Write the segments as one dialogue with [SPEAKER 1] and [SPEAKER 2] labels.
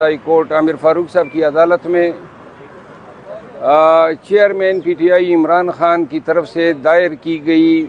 [SPEAKER 1] High court Aamir Farooq साहब की अदालत में चेयरमैन पीटीआई इमरान खान की तरफ से दायर की गई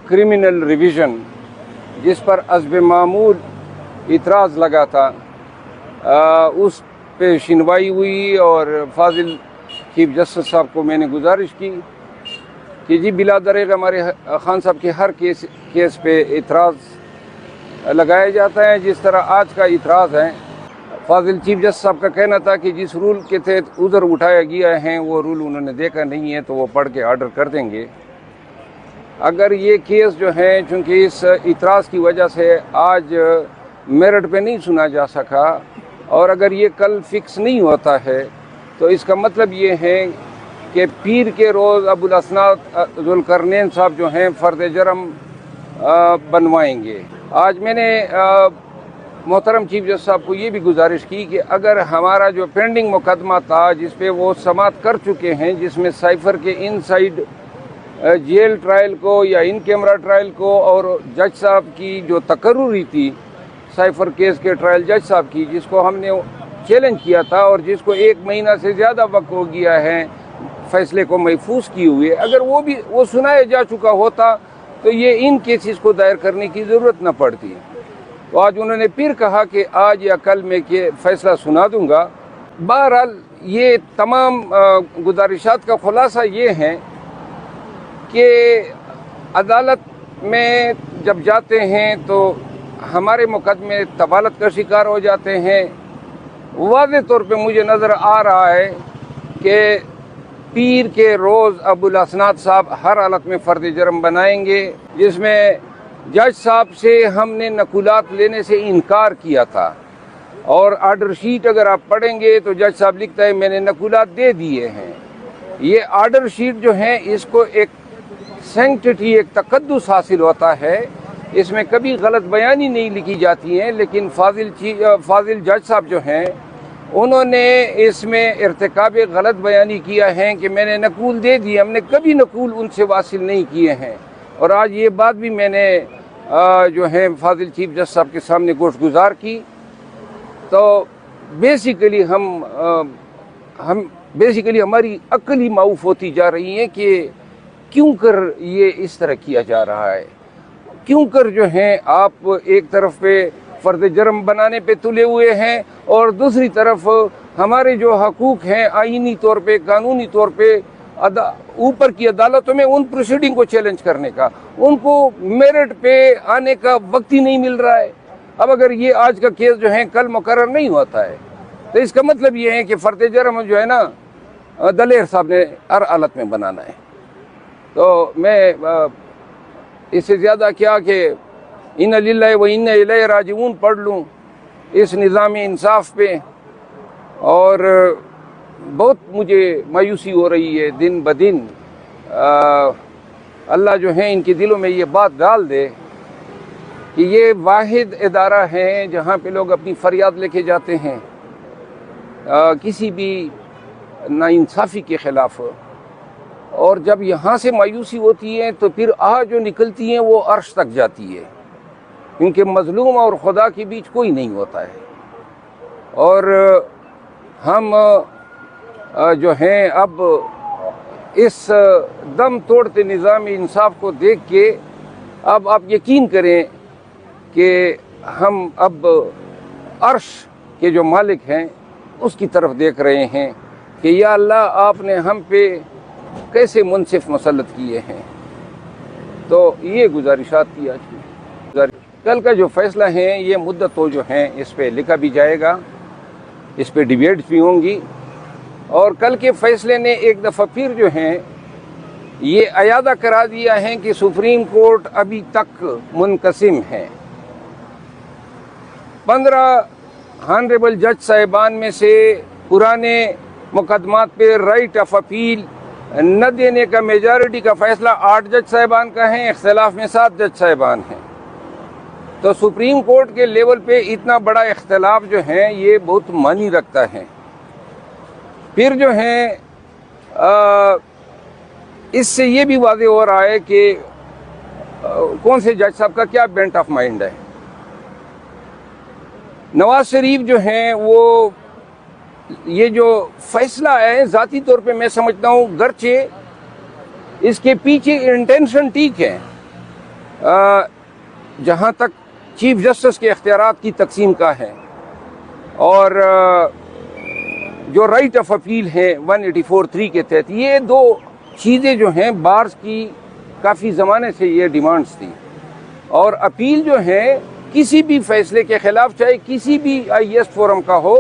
[SPEAKER 1] क्रिमिनल रिवीजन जिस पर हस्ब मामूल इतराज़ लगा था, उस पे सुनवाई हुई और फाजिल चीफ जस्टिस साहब को मैंने गुजारिश की कि जी बिला दरेग हमारे खान साहब के हर केस पे इतराज़ लगाया जाता है। जिस तरह आज का इतराज़ है, फाजिल चीफ जस्टिस साहब का कहना था कि जिस रूल के तहत उधर उठाया गया है वो रूल उन्होंने देखा नहीं है तो वो पढ़ के ऑर्डर कर देंगे। अगर ये केस जो है चूँकि इस इतराज़ की वजह से आज मेरिट पे नहीं सुना जा सका और अगर ये कल फिक्स नहीं होता है तो इसका मतलब ये है कि पीर के रोज़ अबुल असनाद ज़ुल्करनैन साहब जो हैं फ़र्द जरम बनवाएंगे। आज मैंने मोहतरम चीफ जस्टिस साहब को ये भी गुजारिश की कि अगर हमारा जो पेंडिंग मुकदमा था जिस पे वो समाअत कर चुके हैं, जिसमें साइफर के इनसाइड जेल ट्रायल को या इन कैमरा ट्रायल को और जज साहब की जो तकर्रुरी थी साइफर केस के ट्रायल जज साहब की, जिसको हमने चैलेंज किया था और जिसको 1 महीना से ज़्यादा वक्त हो गया है फैसले को महफूज किए हुए, अगर वो सुनाया जा चुका होता तो ये इन केसेस को दायर करने की ज़रूरत न पड़ती। तो आज उन्होंने फिर कहा कि आज या कल मैं के फैसला सुना दूंगा। बहरहाल ये तमाम गुजारिशात का खुलासा ये है कि अदालत में जब जाते हैं तो हमारे मुकदमे तबालत का शिकार हो जाते हैं। वाज़ेह तौर पे मुझे नज़र आ रहा है कि पीर के रोज़ अबुल असनाद साहब हर हालत में फ़र्द जरम बनाएंगे, जिसमें जज साहब से हमने नकुलात लेने से इनकार किया था और आर्डर शीट अगर आप पढ़ेंगे तो जज साहब लिखता है मैंने नकुलात दे दिए हैं। ये आर्डर शीट जो है इसको एक सैंक्टिटी, एक तकद्दुस हासिल होता है, इसमें कभी गलत बयानी नहीं लिखी जाती है। लेकिन फाजिल जज साहब जो हैं उन्होंने इसमें इर्तिकाब गलत बयानी किया है कि मैंने नकूल दे दिए, हमने कभी नकूल उनसे वासिल नहीं किए हैं। और आज ये बात भी मैंने जो है फाजिल चीफ जस्टिस साहब के सामने गोश गुजार की। तो बेसिकली हमारी अक्ल ही माऊफ होती जा रही है कि क्यों कर ये इस तरह किया जा रहा है, क्यों कर जो है आप एक तरफ पे फ़र्द जरम बनाने पे तुले हुए हैं और दूसरी तरफ हमारे जो हकूक़ हैं आईनी तौर पे, कानूनी तौर पे ऊपर की अदालतों में उन प्रोसीडिंग को चैलेंज करने का, उनको मेरिट पे आने का वक्त ही नहीं मिल रहा है। अब अगर ये आज का केस जो है कल मुकर्रर नहीं होता है तो इसका मतलब ये है कि फ़र्द जरम जो है ना दलेर साहब ने हर हालत में बनाना है। तो मैं इससे ज़्यादा क्या कि इन्ना लिल्लाहि व इन्ना इलैहि राजिऊन पढ़ लूँ इस निज़ाम इंसाफ पे, और बहुत मुझे मायूसी हो रही है दिन ब दिन। अल्लाह जो है इनके दिलों में ये बात डाल दे कि ये वाहिद इदारा है जहाँ पे लोग अपनी फरियाद लेके जाते हैं किसी भी नाइंसाफ़ी के ख़िलाफ़, और जब यहाँ से मायूसी होती है तो फिर जो निकलती हैं वो अर्श तक जाती है, क्योंकि मज़लूम और खुदा के बीच कोई नहीं होता है। और हम जो हैं अब इस दम तोड़ते निज़ाम इंसाफ को देख के अब आप यकीन करें कि हम अब अर्श के जो मालिक हैं उसकी तरफ देख रहे हैं कि या अल्लाह आपने हम पे कैसे मुनसिफ मुसल्लत किए हैं। तो ये गुजारिशात की आज की। कल का जो फ़ैसला है ये मुद्दत तो जो है इस पे लिखा भी जाएगा, इस पे डिबेट्स भी होंगी, और कल के फैसले ने एक दफ़ा फिर जो है ये अयादा करा दिया है कि सुप्रीम कोर्ट अभी तक मुनक़सिम है। 15 हॉनरेबल जज साहिबान में से पुराने मुकदमात पे राइट ऑफ अपील न देने का मेजॉरिटी का फैसला 8 जज साहिबान का है, इख्तिलाफ में 7 जज साहिबान हैं। तो सुप्रीम कोर्ट के लेवल पे इतना बड़ा इख्तिलाफ जो है ये बहुत मानी रखता है। फिर जो है इससे ये भी वाज़ेह हो रहा है कि कौन से जज साहब का क्या बेंट ऑफ माइंड है। नवाज शरीफ जो हैं वो یہ جو فیصلہ ہے ذاتی طور پہ میں سمجھتا ہوں گرچہ اس کے پیچھے انٹینشن ٹھیک ہے، جہاں تک چیف جسٹس کے اختیارات کی تقسیم کا ہے اور جو رائٹ آف اپیل ہے 184(3) کے تحت، یہ دو چیزیں جو ہیں بارز کی کافی زمانے سے یہ ڈیمانڈز تھی، اور اپیل جو ہے کسی بھی فیصلے کے خلاف چاہے کسی بھی آئی ایس فورم کا ہو،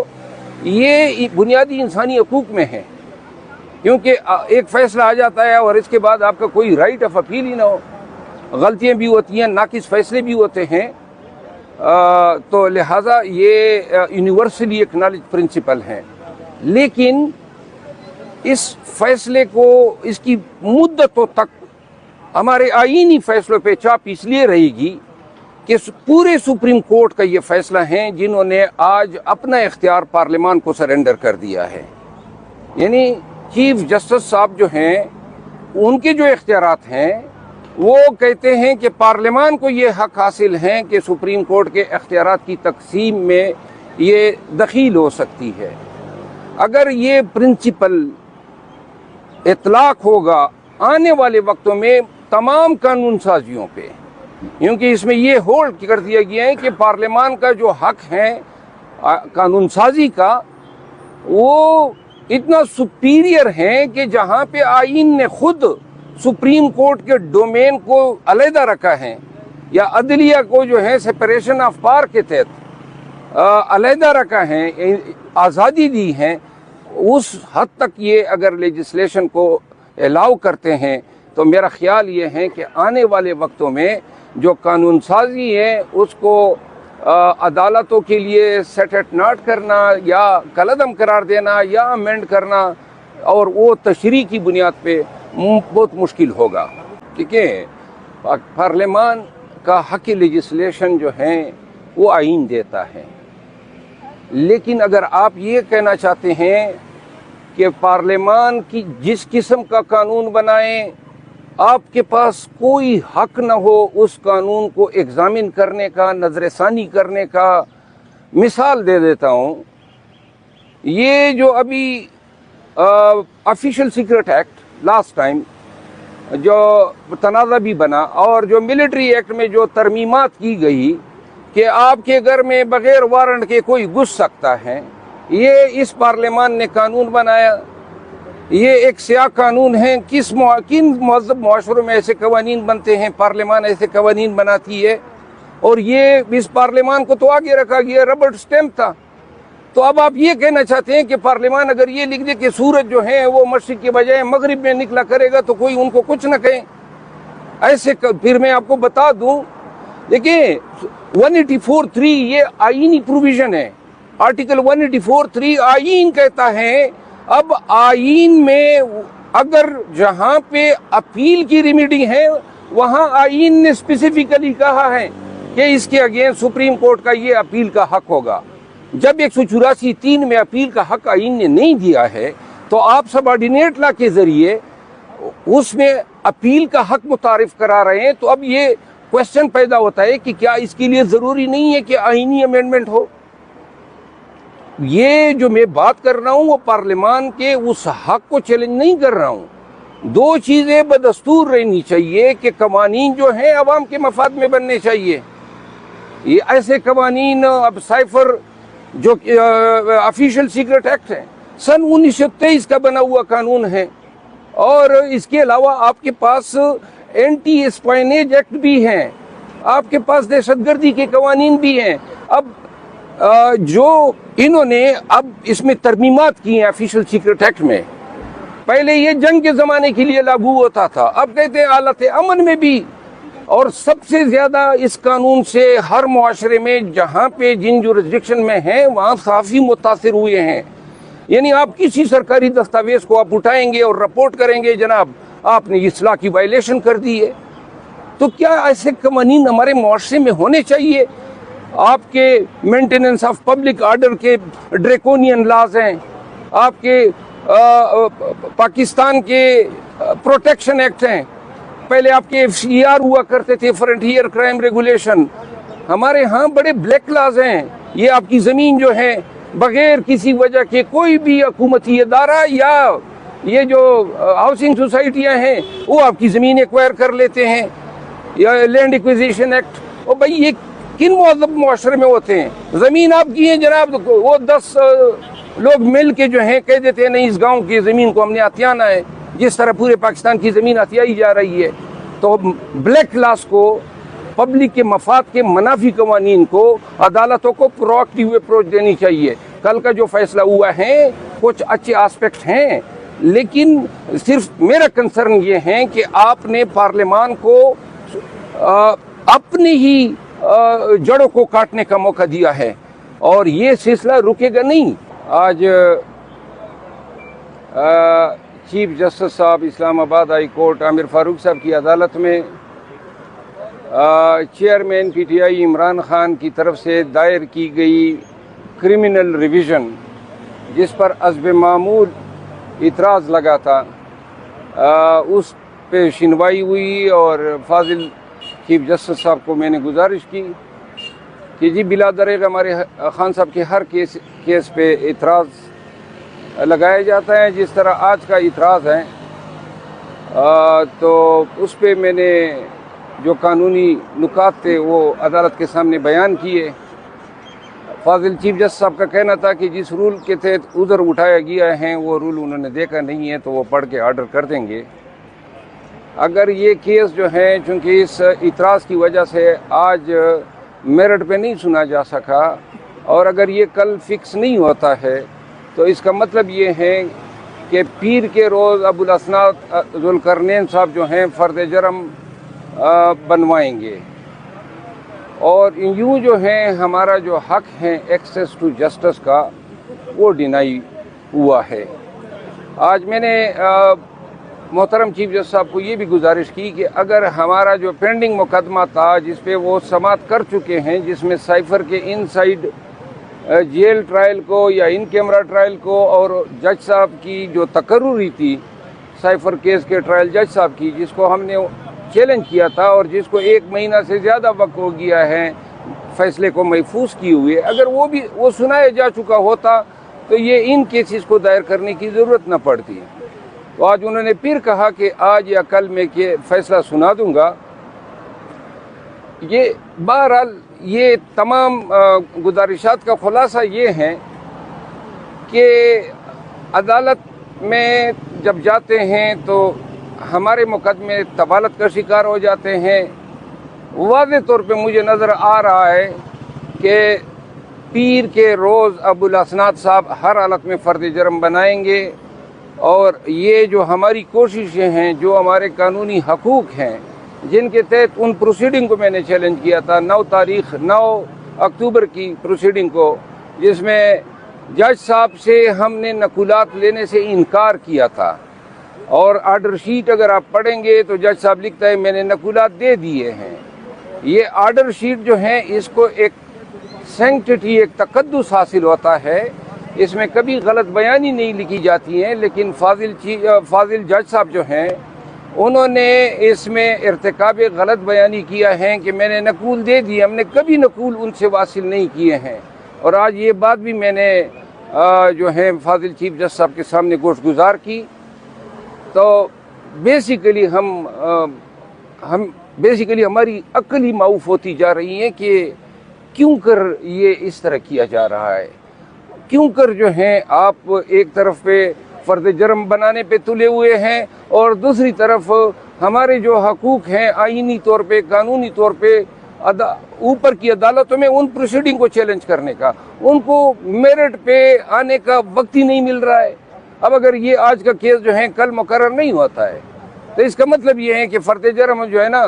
[SPEAKER 1] یہ بنیادی انسانی حقوق میں ہے، کیونکہ ایک فیصلہ آ جاتا ہے اور اس کے بعد آپ کا کوئی رائٹ آف اپیل ہی نہ ہو، غلطیاں بھی ہوتی ہیں، ناقص فیصلے بھی ہوتے ہیں، تو لہٰذا یہ یونیورسلی ایکنالج پرنسپل ہے۔ لیکن اس فیصلے کو اس کی مدتوں تک ہمارے آئینی فیصلوں پہ چاپ اس لیے رہے گی کہ پورے سپریم کورٹ کا یہ فیصلہ ہے جنہوں نے آج اپنا اختیار پارلیمان کو سرنڈر کر دیا ہے، یعنی چیف جسٹس صاحب جو ہیں ان کے جو اختیارات ہیں وہ کہتے ہیں کہ پارلیمان کو یہ حق حاصل ہے کہ سپریم کورٹ کے اختیارات کی تقسیم میں یہ دخیل ہو سکتی ہے۔ اگر یہ پرنسپل اطلاق ہوگا آنے والے وقتوں میں تمام قانون سازیوں پہ، کیونکہ اس میں یہ ہولڈ کر دیا گیا ہے کہ پارلیمان کا جو حق ہے قانون سازی کا وہ اتنا سپیریئر ہے کہ جہاں پہ آئین نے خود سپریم کورٹ کے ڈومین کو علیحدہ رکھا ہے یا عدلیہ کو جو ہے سپریشن آف پاور کے تحت علیحدہ رکھا ہے، آزادی دی ہے، اس حد تک یہ اگر لیجسلیشن کو الاؤ کرتے ہیں تو میرا خیال یہ ہے کہ آنے والے وقتوں میں جو قانون سازی ہے اس کو عدالتوں کے لیے سیٹ ایٹ ناٹ کرنا یا کالعدم قرار دینا یا امینڈ کرنا اور وہ تشریح کی بنیاد پہ بہت مشکل ہوگا، کیونکہ پارلیمان کا حق لیجسلیشن جو ہے وہ آئین دیتا ہے۔ لیکن اگر آپ یہ کہنا چاہتے ہیں کہ پارلیمان کی جس قسم کا قانون بنائیں آپ کے پاس کوئی حق نہ ہو اس قانون کو ایگزامن کرنے کا، نظر ثانی کرنے کا، مثال دے دیتا ہوں، یہ جو ابھی official secret act last time جو تنازع بھی بنا اور جو ملٹری ایکٹ میں جو ترمیمات کی گئی کہ آپ کے گھر میں بغیر وارنٹ کے کوئی گھس سکتا ہے، یہ اس پارلیمان نے قانون بنایا۔ یہ ایک سیاہ قانون ہے، کن مہذب معاشروں میں ایسے قوانین بنتے ہیں؟ پارلیمان ایسے قوانین بناتی ہے، اور یہ اس پارلیمان کو تو آگے رکھا گیا، ربڑ اسٹیمپ تھا۔ تو اب آپ یہ کہنا چاہتے ہیں کہ پارلیمان اگر یہ لکھ دے کہ سورج جو ہے وہ مشرق کے بجائے مغرب میں نکلا کرے گا تو کوئی ان کو کچھ نہ کہیں؟ ایسے پھر میں آپ کو بتا دوں، دیکھیں 184(3) یہ آئینی پروویژن ہے، آرٹیکل 184(3) آئین کہتا ہے۔ اب آئین میں اگر جہاں پہ اپیل کی ریمیڈی ہے وہاں آئین نے اسپیسیفکلی کہا ہے کہ اس کے اگینسٹ سپریم کورٹ کا یہ اپیل کا حق ہوگا۔ جب 184(3) میں اپیل کا حق آئین نے نہیں دیا ہے تو آپ سب آرڈینیٹ لا کے ذریعے اس میں اپیل کا حق متعارف کرا رہے ہیں، تو اب یہ کوشچن پیدا ہوتا ہے کہ کیا اس کے لیے ضروری نہیں ہے کہ آئینی امینڈمنٹ ہو؟ یہ جو میں بات کر رہا ہوں وہ پارلیمان کے اس حق کو چیلنج نہیں کر رہا ہوں۔ دو چیزیں بدستور رہنی چاہیے کہ قوانین جو ہیں عوام کے مفاد میں بننے چاہیے۔ یہ ایسے قوانین اب سائفر جو آفیشیل سیکرٹ ایکٹ ہے سن 1923 کا بنا ہوا قانون ہے، اور اس کے علاوہ آپ کے پاس اینٹی اسپائنیج ایکٹ بھی ہیں، آپ کے پاس دہشت گردی کے قوانین بھی ہیں۔ اب جو انہوں نے اب اس میں ترمیمات کی ہیں آفیشیل سیکرٹ ایکٹ میں، پہلے یہ جنگ کے زمانے کے لیے لاگو ہوتا تھا، اب کہتے ہیں حالت امن میں بھی، اور سب سے زیادہ اس قانون سے ہر معاشرے میں جہاں پہ جن جورسڈکشن میں ہیں وہاں صحافی متاثر ہوئے ہیں۔ یعنی آپ کسی سرکاری دستاویز کو آپ اٹھائیں گے اور رپورٹ کریں گے جناب آپ نے اصلاح کی وائلیشن کر دی ہے، تو کیا ایسے قوانین ہمارے معاشرے میں ہونے چاہیے؟ آپ کے مینٹیننس آف پبلک آرڈر کے ڈریکونین لاز ہیں، آپ کے پاکستان کے پروٹیکشن ایکٹ ہیں، پہلے آپ کے FCR ہوا کرتے تھے، فرنٹیئر کرائم ریگولیشن، ہمارے ہاں بڑے بلیک لاز ہیں، یہ آپ کی زمین جو ہے बगैर किसी वजह के कोई भी हुकूमती इदारा या ये जो हाउसिंग सोसाइटियाँ हैं वो आपकी ज़मीन एक्वायर कर लेते हैं, या लैंड एक्विजिशन एक्ट। और भाई ये किन मुअज़्ज़ब मुआशरे में होते हैं? ज़मीन आपकी है जनाब, वो 10 लोग मिल के जो हैं कह देते हैं नहीं इस गांव की ज़मीन को हमने हथियाना है, जिस तरह पूरे पाकिस्तान की ज़मीन हथियाई जा रही है। तो ब्लैक क्लास को, पब्लिक के मफाद के मनाफी कवानीन को अदालतों को प्रोएक्टिव अप्रोच देनी चाहिए। कल का जो फैसला हुआ है कुछ अच्छे एस्पेक्ट हैं, लेकिन सिर्फ मेरा कंसर्न ये है कि आपने पार्लियामान को अपनी ही जड़ों को काटने का मौका दिया है और ये सिलसिला रुकेगा नहीं। आज चीफ जस्टिस साहब इस्लामाबाद हाई कोर्ट आमिर फारूक साहब की अदालत में चेयरमैन पीटीआई इमरान खान की तरफ से दायर की गई क्रिमिनल रिवीजन, जिस पर हस्ब मामूल इतराज़ लगा था, उस पे सुनवाई हुई और फाजिल चीफ जस्टिस साहब को मैंने गुजारिश की कि जी बिला दरेग हमारे खान साहब के हर केस पे इतराज़ लगाया जाता है, जिस तरह आज का इतराज़ है तो उस पे मैंने जो कानूनी नुकात थे वो अदालत के सामने बयान किए। फाजिल चीफ जस्टिस साहब का कहना था कि जिस रूल के तहत उधर उठाया गया है वो रूल उन्होंने देखा नहीं है तो वो पढ़ के आर्डर कर देंगे। अगर ये केस जो है चूँकि इस इतराज़ की वजह से आज मेरिट पे नहीं सुना जा सका और अगर ये कल फिक्स नहीं होता है तो इसका मतलब ये है कि पीर के रोज़ अबुल असनाद ज़ुल्करनैन साहब जो हैं फ़र्द जरम बनवाएंगे और यूँ जो है हमारा जो हक है एक्सेस टू जस्टिस का वो डिनाई हुआ है। आज मैंने मोहतरम चीफ जस्टिस साहब को ये भी गुजारिश की कि अगर हमारा जो पेंडिंग मुकदमा था जिस पे वो समाअत कर चुके हैं, जिसमें साइफर के इनसाइड जेल ट्रायल को या इन कैमरा ट्रायल को और जज साहब की जो तकर्रुरी थी साइफर केस के ट्रायल जज साहब की, जिसको हमने चैलेंज किया था और जिसको 1 महीना से ज़्यादा वक्त हो गया है फैसले को महफूज किए हुए, अगर वो सुनाया जा चुका होता तो ये इन केसेस को दायर करने की ज़रूरत न पड़ती। तो आज उन्होंने फिर कहा कि आज या कल मैं के फैसला सुना दूंगा। ये बहरहाल ये तमाम गुजारिशात का खुलासा ये है कि अदालत में जब जाते हैं तो हमारे मुकदमे तबालत का शिकार हो जाते हैं। वाज़ेह तौर पे मुझे नज़र आ रहा है कि पीर के रोज़ अबुल असनाद साहब हर हालत में फ़र्द जरम बनाएंगे और ये जो हमारी कोशिशें हैं, जो हमारे कानूनी हकूक़ हैं, जिनके तहत उन प्रोसीडिंग को मैंने चैलेंज किया था 9 अक्टूबर की प्रोसीडिंग को, जिसमें जज साहब से हमने नकुलात लेने से इनकार किया था और आर्डर शीट अगर आप पढ़ेंगे तो जज साहब लिखता है मैंने नकुलात दे दिए हैं। ये आर्डर शीट जो है इसको एक सैंक्टिटी, एक तकद्दुस हासिल होता है, इसमें कभी गलत बयानी नहीं लिखी जाती है, लेकिन फाजिल जज साहब जो हैं उन्होंने इसमें इर्तिकाब गलत बयानी किया है कि मैंने नकूल दे दिए, हमने कभी नकूल उनसे वासिल नहीं किए हैं। और आज ये बात भी मैंने जो है फाजिल चीफ जज साहब के सामने गोश गुजार की। तो बेसिकली हमारी अक्ल ही माऊफ होती जा रही है कि क्यों कर ये इस तरह किया जा रहा है, क्यों कर जो है आप एक तरफ पे फ़र्द जरम बनाने पे तुले हुए हैं और दूसरी तरफ हमारे जो हकूक़ हैं आईनी तौर पे, कानूनी तौर पे ऊपर की अदालतों में उन प्रोसीडिंग को चैलेंज करने का, उनको मेरिट पे आने का वक्त ही नहीं मिल रहा है। अब अगर ये आज का केस जो है कल मुकर्रर नहीं होता है तो इसका मतलब ये है कि फ़र्द जरम जो है ना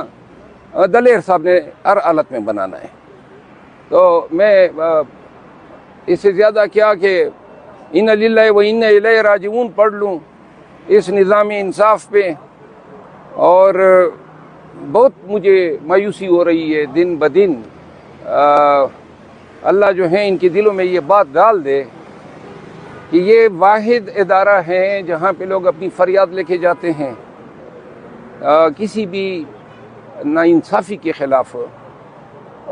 [SPEAKER 1] दलेर साहब ने हर हालत में बनाना है। तो मैं इससे ज़्यादा क्या कि इन्ना लिल्लाहि व इन्ना इलैहि राजिऊन पढ़ लूँ इस निज़ाम इंसाफ पे, और बहुत मुझे मायूसी हो रही है दिन ब दिन। अल्लाह जो है इनके दिलों में ये बात डाल दे कि ये वाहिद इदारा है जहाँ पे लोग अपनी फरियाद लेके जाते हैं किसी भी नाइंसाफ़ी के ख़िलाफ़,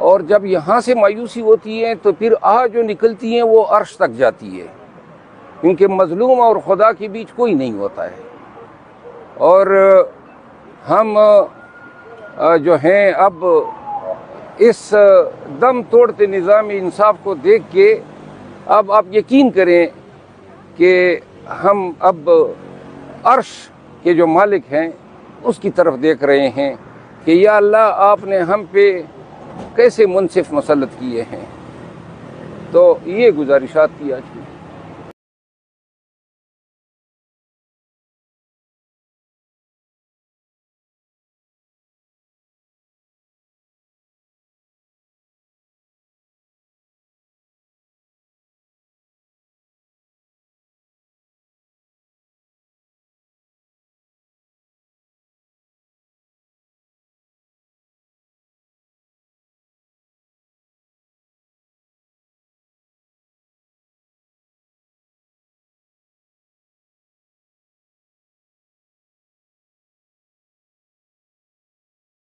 [SPEAKER 1] اور جب یہاں سے مایوسی ہوتی ہے تو پھر آہ جو نکلتی ہیں وہ عرش تک جاتی ہے، کیونکہ مظلوم اور خدا کے بیچ کوئی نہیں ہوتا ہے۔ اور ہم جو ہیں اب اس دم توڑتے نظام انصاف کو دیکھ کے اب آپ یقین کریں کہ ہم اب عرش کے جو مالک ہیں اس کی طرف دیکھ رہے ہیں کہ یا اللہ آپ نے ہم پہ کیسے منصف مسلط کیے ہیں۔ تو یہ گزارشات کی آج کی۔